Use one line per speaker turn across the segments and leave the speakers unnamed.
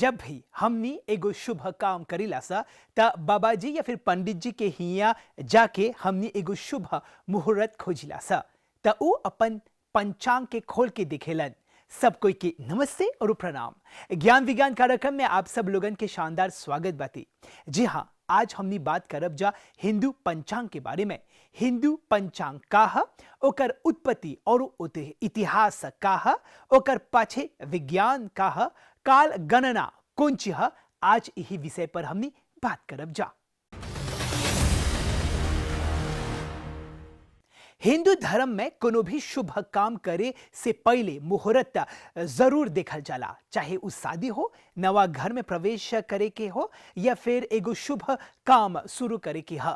जब भी हमनी एगो शुभ काम करीला सा त बाबा जी या फिर पंडित जी के हिया जाके हमनी एगो शुभ मुहूर्त खोजिला सा त ऊ अपन पंचांग के खोल के दिखेलन। सब कोई के नमस्ते और प्रणाम। ज्ञान विज्ञान कार्यक्रम में आप सब लोगन के शानदार स्वागत बाती। जी हाँ, आज हमनी बात करब जा हिंदू पंचांग के बारे में। हिंदू पंचांग का ह, ओकर उत्पत्ति और इतिहास का ह, ओकर पाछे विज्ञान का ह, काल गणना कौन ची ह, आज यही विषय पर हमनी बात करब जा। हिंदू धर्म में कोनो भी शुभ काम करे से पहले मुहूर्त जरूर देखल जाला, चाहे उस शादी हो, नवा घर में प्रवेश करे के हो या फिर एगो शुभ काम शुरू करे के ह।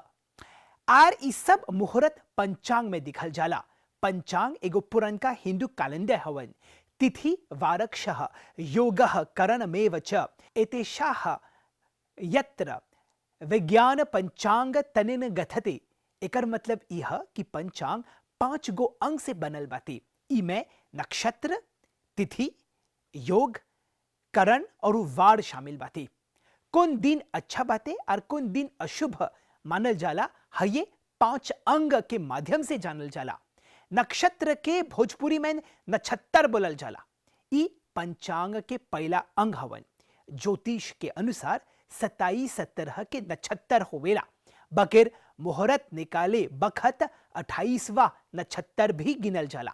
आर इस सब मुहूर्त पंचांग में दिखल जाला। पंचांग एगो पुरनका हिंदू कैलेंडर हवन। तिथि वारक्षः योगः करणमेव च एतेषाः यत्र विज्ञान पंचांग तनेन गथते। एकर मतलब यह कि पंचांग 5 गो अंग से बनल बाती। इमें नक्षत्र, तिथि, योग, करण और वार शामिल बाती। कौन दिन अच्छा बाते और कौन दिन अशुभ मानल जाला, ये 5 अंग के माध्यम से जानल जाला। नक्षत्र के भोजपुरी में नक्षत्र बोलल जाला। ई पंचांग के पहला अंग हवन। ज्योतिष के अनुसार 27 तरह के नक्षत्र होवेला, बकेर मुहूर्त निकाले बखत 28वां नक्षत्र भी गिनल जाला।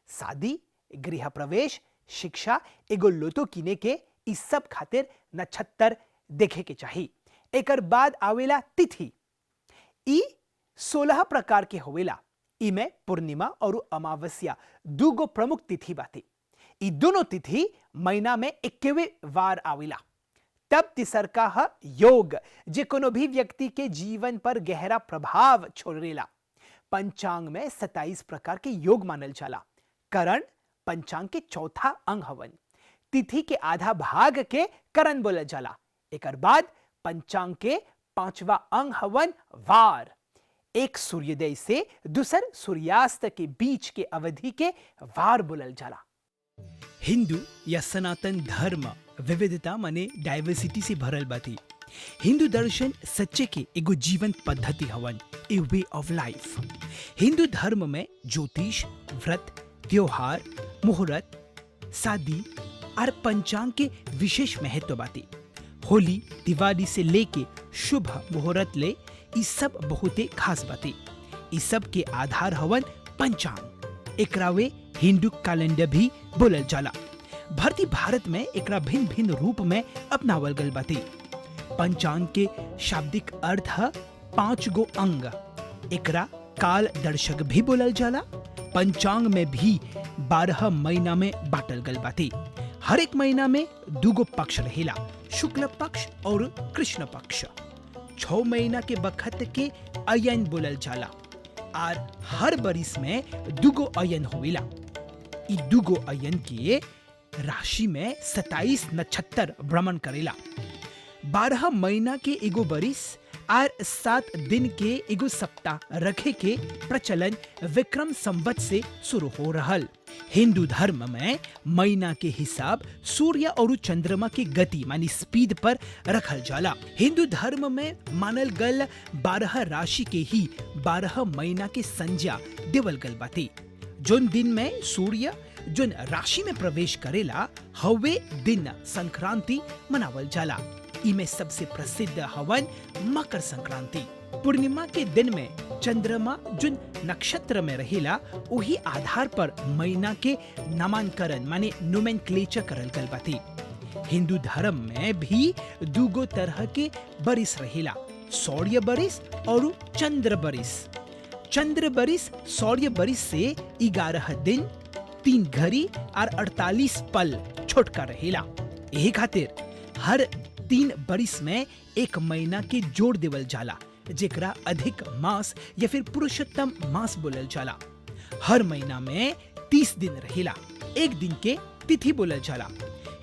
शादी, गृह प्रवेश, शिक्षा, एगो लोटो किने के इस सब खातिर नक्षत्र देखे के चाहिए। एकर बाद आवेला तिथि। ई 16 प्रकार के होवेला। इमें पूर्णिमा और अमावस्या दूगो प्रमुख तिथि बाती। ई दोनों तिथि महीना में 21वें वार आवेला। तब तीसर का है योग, जे कोनो भी व्यक्ति के जीवन पर गहरा प्रभाव छोड़ेला। पंचांग में 27 प्रकार के योग मानल जाला। करण पंचांग के चौथा अंग हवन। तिथि के आधा भाग के करण बोलल जाला। एकर बाद पंचांग के 5वां अंग हवन वार। एक सूर्योदय से दूसर सूर्यास्त के बीच के अवधि के वार बोलल जाला। हिंदू या सनातन धर्म विविधता माने डाइवर्सिटी से भरल बाती। हिंदू दर्शन सच्चे के एगो जीवन पद्धति हवन, ए वे ऑफ लाइफ। हिंदू धर्म में ज्योतिष, व्रत, त्योहार, मुहूर्त, शादी और पंचांग के विशेष महत्व बाती। होली, दिवाली से लेके शुभ मुहूर्त ले इस सब बहुते खास बाती। इस सब के आधार हवन पंचांग। एकरावे हिंदू कैलेंडर भी बोलल जाला। भारतीय भारत में एकरा भिन्न भिन्न रूप में अपनावल गल बाती। पंचांग के शाब्दिक अर्थ है 5 गो अंग। एकरा काल दर्शक भी बोलल जाला। पंचांग में भी 12 महीना में बाटल गल बाती। हर एक महीना में 2 गो पक्ष रहेला, शुक्ल पक्ष और कृष्ण पक्ष। 6 महीना के बखत के अयन बोलल जाला और हर बरिस में 2 गो अयन होवेला। ई 2 गो अयन के राशि में 27 नक्षत्र भ्रमण करेला। 12 महीना के एगो बरिस और 7 दिन के एगो सप्ताह रखे के प्रचलन विक्रम संवत से शुरू हो रहल। हिंदू धर्म में महीना के हिसाब सूर्य और चंद्रमा के गति मानी स्पीड पर रखल जाला। हिंदू धर्म में मानल गल 12 राशि के ही 12 महीना के संज्ञा देवल गल बाती। जोन दिन में सूर्य जोन राशि में प्रवेश करेला, हवे दिन संक्रांति मनावल जाला। इमें सबसे प्रसिद्ध हवन मकर संक्रांति। पूर्णिमा के दिन में चंद्रमा जोन नक्षत्र में रहेला, वही आधार पर महीना के नामांकरण माने नोमेनक्लेचर करल गल बाती। हिंदू धर्म में भी 2 गो तरह के बरिस रहेला, सौर्य बरिस और चंद्र बरिस। चंद्र बरिस सौर्य बरिस से 11 दिन, 3 घड़ी और 48 पल छोटका रहेला। यही खातिर हर 3 बरिस में 1 महीना के जोड़ देवल जाला, जेकरा अधिक मास या फिर पुरुषोत्तम मास बोलल जाला। हर महीना में 30 दिन रहेला, 1 दिन के तिथि बोलल जाला।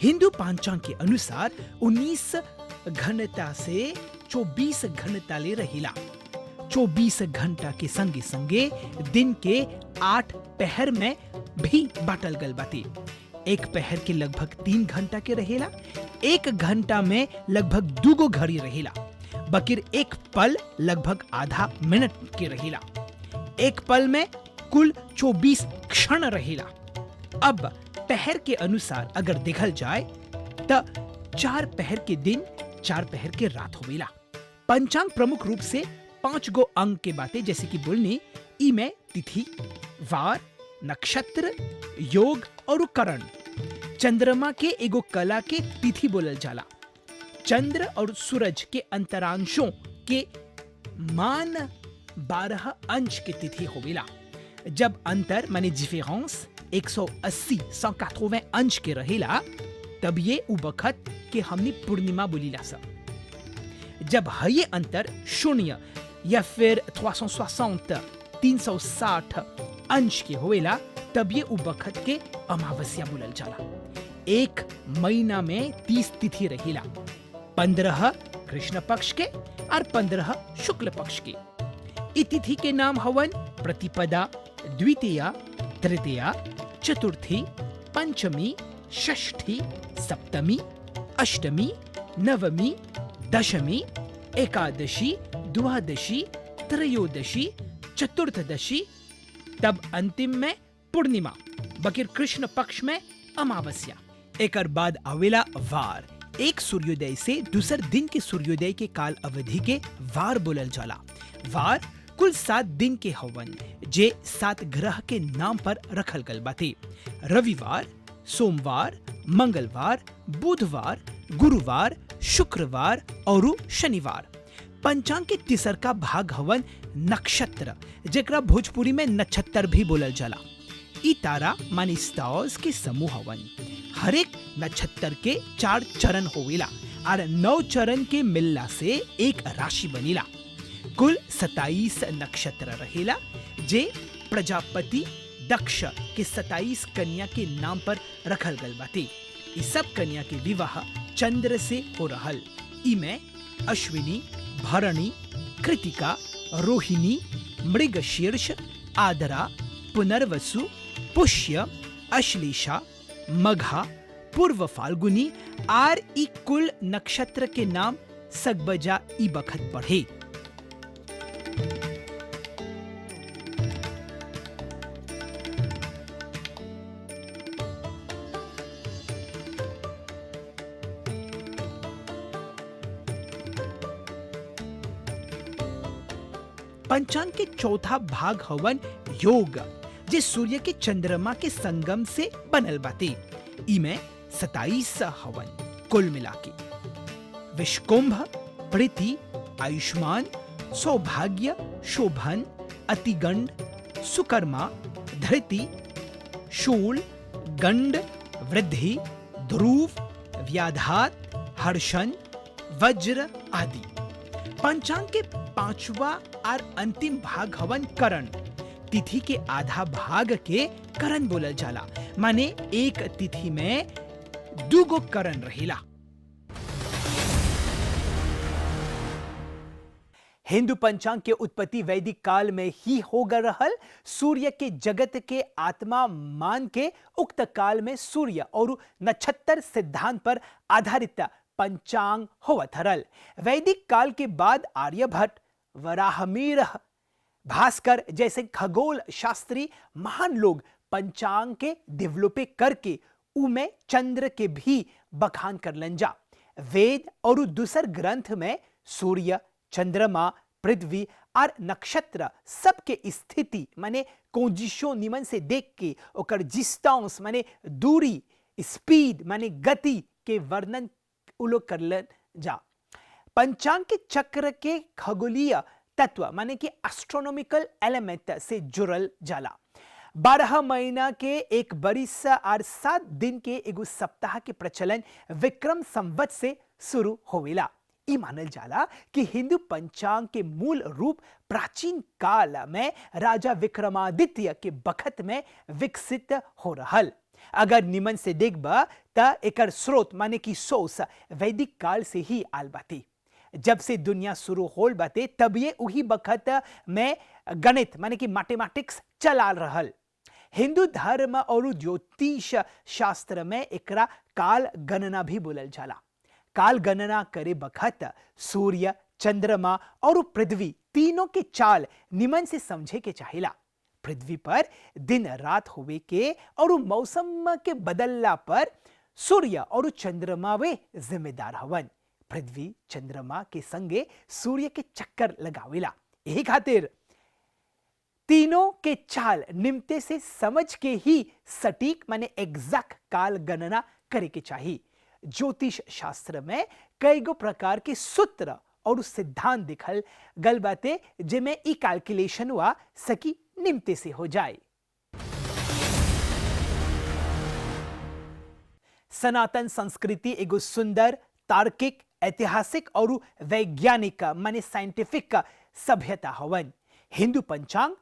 हिंदू पंचांग के अनुसार 19 घंटा से 24 घंटा ले रहेला। 24 घंटा के संगे संगे दिन के 8 पहर में भी बाटल गल बाती। एक पहर के लगभग 3 घंटा के रहेला, एक घंटा में लगभग 2 गो घड़ी रहेला। बकिर एक पल लगभग आधा मिनट के रहेला। एक पल में कुल 24 क्षण रहेला। अब पहर के अनुसार अगर देखल जाए त 4 पहर के दिन 4 पहर के रात होवेला। पंचांग प्रमुख रूप से 5 गो अंग के बातें जैसे कि बोलनी ई में तिथि, वार, नक्षत्र, योग और करण। चंद्रमा के एगो कला के तिथि बोलल जाला। चंद्र और सूरज के अंतरांशों के मान 12 अंश के तिथि होवेला। जब अंतर माने डिफरेंस 180 अंश के रहेला तब ये उ बखत के हमनी पूर्णिमा बोलीला सब। जब ये अंतर 0 या फिर 360 अंश के होवेला तब ये उ बखत के अमावस्या बोलल जाला। एक महीना में 30 तिथि रहेला। 15 कृष्ण पक्ष के और 15 शुक्ल पक्ष के। इ तिथि के नाम हवन प्रतिपदा, द्वितीया, तृतीया, चतुर्थी, पंचमी, षष्ठी, सप्तमी, अष्टमी, नवमी, दशमी, एकादशी, द्वादशी, त्रयोदशी, चतुर्थदशी, तब अंतिम में पूर्णिमा, बकिर कृष्ण पक्ष में अमावस्या। एकर बाद आवेला वार। एक सूर्योदय से दूसर दिन के सूर्योदय के काल अवधि के वार बोलल जाला। वार कुल 7 दिन के हवन जे 7 ग्रह के नाम पर रखल गल बाते। रविवार, सोमवार, मंगलवार, बुधवार, गुरुवार, शुक्रवार और शनिवार। पंचांग के तीसर का भाग हवन नक्षत्र, जेकरा भोजपुरी में नक्षत्र भी बोलल जाला। ई तारा माने स्टार्स के समूह हवन। हर एक नक्षत्र के 4 चरण होवेला और 9 चरण के मिलला से एक राशि बनीला। कुल 27 नक्षत्र रहेला जे प्रजापति दक्ष के 27 कन्या के नाम पर रखल गल बाटे। ई सब कन्या के विवाह चंद्र से हो रहल। इमे अश्विनी, भरणी, कृतिका, रोहिणी, मृगशीर्ष, आदरा, पुनर्वसु, पुष्य, अश्लेषा, मघा, पूर्व फाल्गुनी आर ई कुल नक्षत्र के नाम सगबजा ई बखत बढ़े। पंचांग के चौथा भाग हवन योग, जे सूर्य के चंद्रमा के संगम से बनल बाटे। इमे 27 हवन कुल मिलाके। विश्वकुंभ, प्रीति, आयुष्मान, सौभाग्य, शोभन, अतिगंड, सुकर्मा, धृति, शूल, गंड, वृद्धि, ध्रुव, व्याधात, हर्षण, वज्र आदि। पंचांग के 5वां और अंतिम भाग हवन करण। तिथि के आधा भाग के करण बोलल जाला, माने एक तिथि में 2 गो करण रहेला। हिंदू पंचांग के उत्पत्ति वैदिक काल में ही हो गए रहल। सूर्य के जगत के आत्मा मान के उक्त काल में सूर्य और नक्षत्र सिद्धांत पर आधारित पंचांग होवत हरल। वैदिक काल के बाद आर्यभट्ट, वराहमिहिर, भास्कर जैसे खगोल शास्त्री महान लोग पंचांग के डेवलपे करके उमे चंद्र के भी बखान कर लंजा। वेद और दूसर ग्रंथ में सूर्य, चंद्रमा, पृथ्वी और नक्षत्र सबके स्थिति माने कोजिशो निमन से देख के ओकर डिस्टेंस माने दूरी, स्पीड माने गति के वर्णन उलो करलन जा। पंचांग के चक्र के खगोलीय तत्व माने कि एस्ट्रोनॉमिकल एलिमेंट से जुड़ल जाला। 12 महीना के एक बरिस और 7 दिन के एगो सप्ताह के प्रचलन विक्रम संवत से शुरू होवेला। ई मानल जाला कि हिंदू पंचांग के मूल रूप प्राचीन काल में राजा विक्रमादित्य के बखत में विकसित हो रहल। अगर निमन से देखबा त एकर स्रोत माने कि सोर्स वैदिक काल से ही आल बाटे। जब से दुनिया शुरू होल बाटे तब ये उही बखत में गणित माने कि मैथमेटिक्स चलाल रहल। हिंदू धर्म और ज्योतिष शास्त्र में एकरा काल गणना भी बोलल जाला। काल गणना करे बखत सूर्य, चंद्रमा और पृथ्वी तीनों के चाल निमन से समझे के चाहिला। पृथ्वी पर दिन रात होवे के और मौसम के बदलला पर सूर्य और चंद्रमा वे जिम्मेदार हवन। पृथ्वी चंद्रमा के संगे सूर्य के चक्कर लगावेला। यही खातिर तीनों के चाल निमते से समझ के ही सटीक माने एग्जैक्ट काल गणना करे के चाहिए। ज्योतिष शास्त्र में कई गो प्रकार के सूत्र और सिद्धांत दिखल गल बाते जेमें ई कैलकुलेशन हुआ सकी निमते से हो जाए। सनातन संस्कृति एगो सुंदर, तार्किक, ऐतिहासिक और वैज्ञानिक माने साइंटिफिक सभ्यता हवन। हिंदू पंचांग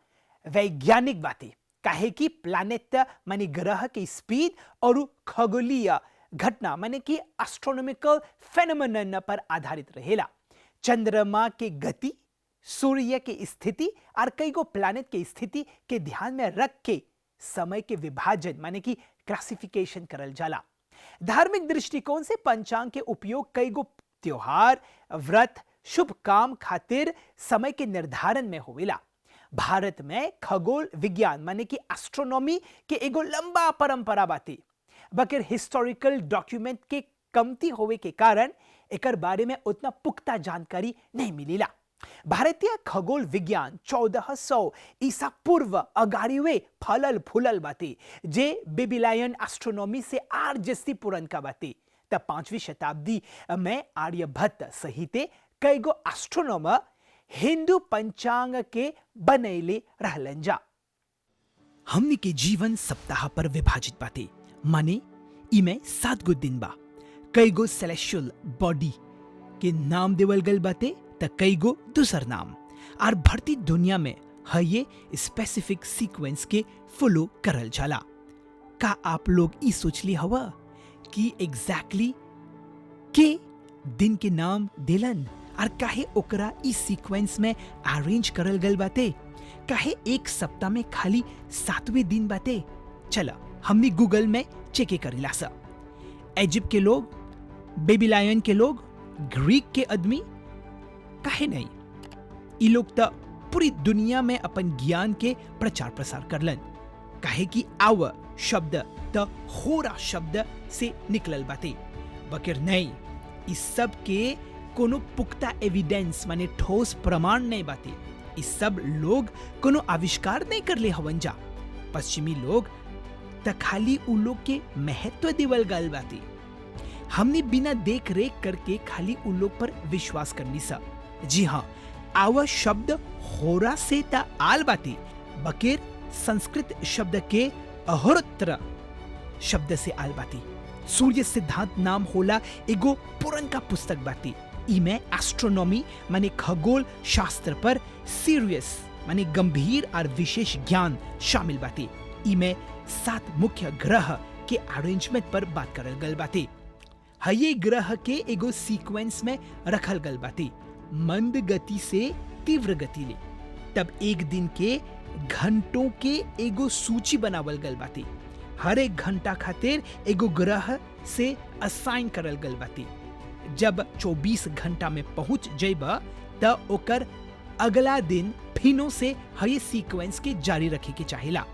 वैज्ञानिक बातें काहे कि प्लैनेट माने ग्रह की स्पीड और खगोलीय घटना माने कि एस्ट्रोनॉमिकल फेनोमेनन पर आधारित रहेला। चंद्रमा के गति, सूर्य की स्थिति और कई गो प्लैनेट की स्थिति के ध्यान में रख के समय के विभाजन माने कि क्लासिफिकेशन करल जाला। धार्मिक दृष्टिकोण से पंचांग के उपयोग कई गो त्योहार, व्रत, शुभ काम खातिर समय के निर्धारण में होवेला। भारत में खगोल विज्ञान माने कि एस्ट्रोनॉमी के एगो लंबा परंपरा बाती, बकर हिस्टोरिकल डॉक्यूमेंट के कमती होवे के कारण एकर बारे में उतना पुख्ता जानकारी नहीं मिलीला। भारतीय खगोल विज्ञान 1400 ईसा पूर्व अगाड़ीवे फलल फूलल बाती, जे बेबीलायन एस्ट्रोनॉमी से आर जस्ती पुरनका बाती। तब 5वीं शताब्दी में आर्यभट्ट सहित कई गो एस्ट्रोनॉमर हिंदू पंचांग के बनैले रहलन जा। हमनी के जीवन सप्ताह पर विभाजित बाते, माने इमे 7 गो दिन बा। कई गो सेलेस्टियल बॉडी के नाम देवल गल बाते त कई गो दूसर नाम, और भरती दुनिया में है ये स्पेसिफिक सीक्वेंस के फॉलो करल जाला। का आप लोग ई सोचली हवा कि एग्जैक्टली के दिन के नाम देलन और काहे ओकरा ई सीक्वेंस में अरेंज करल गल बाते? काहे एक सप्ताह में खाली 7वें दिन बाते? चला हमनी गूगल में चेक करेला सा। इजिप्ट के लोग, बेबीलायन के लोग, ग्रीक के आदमी, काहे नहीं ई लोग त पूरी दुनिया में अपन ज्ञान के प्रचार प्रसार करलन। काहे कि आव शब्द त होरा शब्द से निकलल बाते, बकर नहीं इस सब के कोनो पुख्ता एविडेंस माने ठोस प्रमाण नहीं बाते। इस सब लोग कोनो आविष्कार नहीं कर ले हवन जा। पश्चिमी लोग त खाली उ लोग के महत्व देवल गल बाते। हमने बिना देख रेख करके खाली उ लोग पर विश्वास करनी सा। जी हाँ, आवा शब्द होरा से ता आल बाती, बकेर संस्कृत शब्द के अहोरत्र शब्द से आल बाती। सूर्य सिद्धांत नाम होला एगो पुरनका पुस्तक बाती। इमे एस्ट्रोनॉमी माने खगोल शास्त्र पर सीरियस माने गंभीर और विशेष ज्ञान शामिल बाती। इमे 7 मुख्य ग्रह के अरेंजमेंट पर बात करल गल बाती। हये ग्रह के एगो सीक्वेंस में रखल गल बाती, मंद गति से तीव्र गति ले। तब एक दिन के घंटों के एगो सूची बनावल गल बाती। हर एक घंटा खातिर एगो ग्रह से असाइन करल गल बाती। जब 24 घंटा में पहुंच जइबा त ओकर अगला दिन फिनो से हये सीक्वेंस के जारी रखे के चाहिला।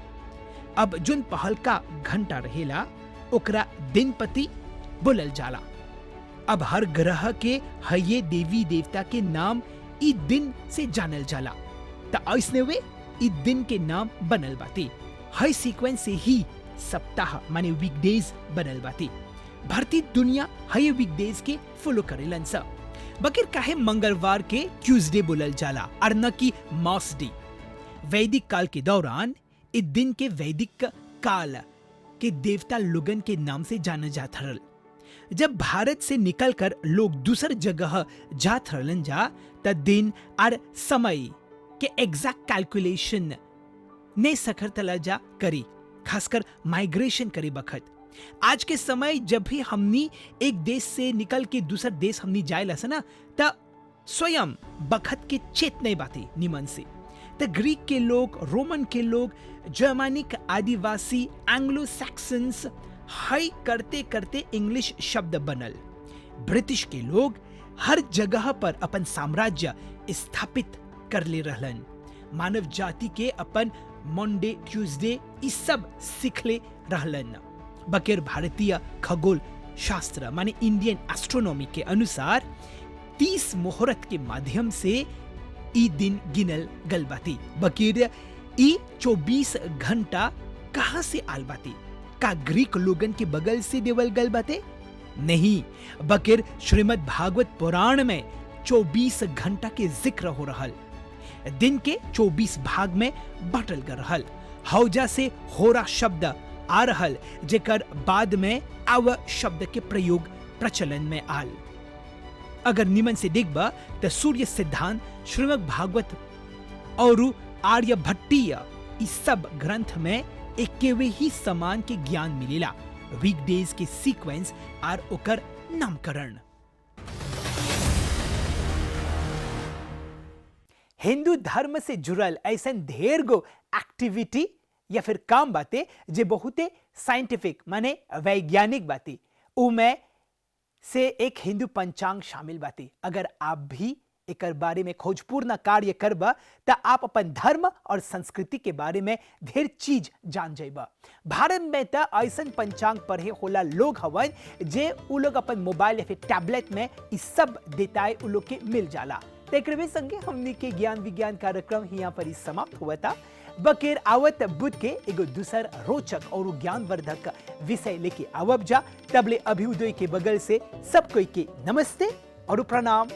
अब जोन पहल का घंटा रहेला ओकरा दिनपति बोलल जाला। अब हर ग्रह के हये देवी देवता के नाम ई दिन से जानल जाला, त ऐसने वे ई दिन के नाम बनल बाती। हई सीक्वेंस से ही सप्ताह माने वीकडेज बनल बाती। भारतीय दुनिया हये वीकडेज के फॉलो करेलन सा। बकिर काहे मंगलवार के ट्यूसडे बोलल जाला और न कि मास डे। वैदिक काल के दौरान इस दिन के वैदिक काल के देवता लोगन के नाम से जाना जात हरल। जब भारत से निकलकर लोग दूसर जगह जात रहलन जा त दिन और समय के एग्जैक्ट कैलकुलेशन ने सखर तला जा करी, खासकर माइग्रेशन करी बखत। आज के समय जब भी हमनी एक देश से निकल के दूसर देश हमनी जाए लसा ना त स्वयं बखत के चेत नहीं बाती निमन से। त ग्रीक के लोग, रोमन के लोग, जर्मनिक आदिवासी, एंग्लो सैक्सन्स हई करते करते इंग्लिश शब्द बनल। ब्रिटिश के लोग हर जगह पर अपन साम्राज्य स्थापित कर ले रहलन। मानव जाति के अपन मंडे ट्यूसडे इस सब सीखले रहलन। बकेर भारतीय खगोल शास्त्र माने इंडियन एस्ट्रोनॉमी के अनुसार 30 मुहूर्त के माध्यम से ई दिन गिनल गल बाती। बकेर ई 24 घंटा कहां से आल बाती? का ग्रीक लोगन के बगल से देवल गल बाते? नहीं, बकेर श्रीमद् भागवत पुराण में 24 घंटा के जिक्र हो रहल। दिन के 24 भाग में बांटल गल रहल। हौजा से होरा शब्द आ रहल, जेकर बाद में अव शब्द के प्रयोग प्रचलन में आल। अगर निमन से देखबा तो सूर्य सिद्धांत, श्रीमद् भागवत और आर्यभट्टीय इस सब ग्रंथ में एकेवे ही समान के ज्ञान मिलेला। वीकडेज के सीक्वेंस और ओकर नामकरण। हिंदू धर्म से जुड़ल ऐसन ढेर गो एक्टिविटी या फिर काम बातें जे बहुते साइंटिफिक माने वैज्ञानिक बातें, उनमें से एक हिंदू पंचांग शामिल बातें। अगर आप भी एकर बारे में खोजपूर्ण कार्य करबा त आप अपन धर्म और संस्कृति के बारे में ढेर चीज जान जाइबा। भारत में त ऐसन पंचांग पढ़े होला लोग हवन जे उ लोग अपन मोबाइल या फिर टैबलेट में इस सब देताए उ लोग के मिल जाला। तेकरे संगे हमनी के ज्ञान विज्ञान कार्यक्रम यहाँ पर समाप्त हुआ था। बकेर आवत बुध के एगो दूसर रोचक और ज्ञानवर्धक विषय लेके आवब जा। तबले अभ्युदय के बगल से सब कोई के नमस्ते और प्रणाम।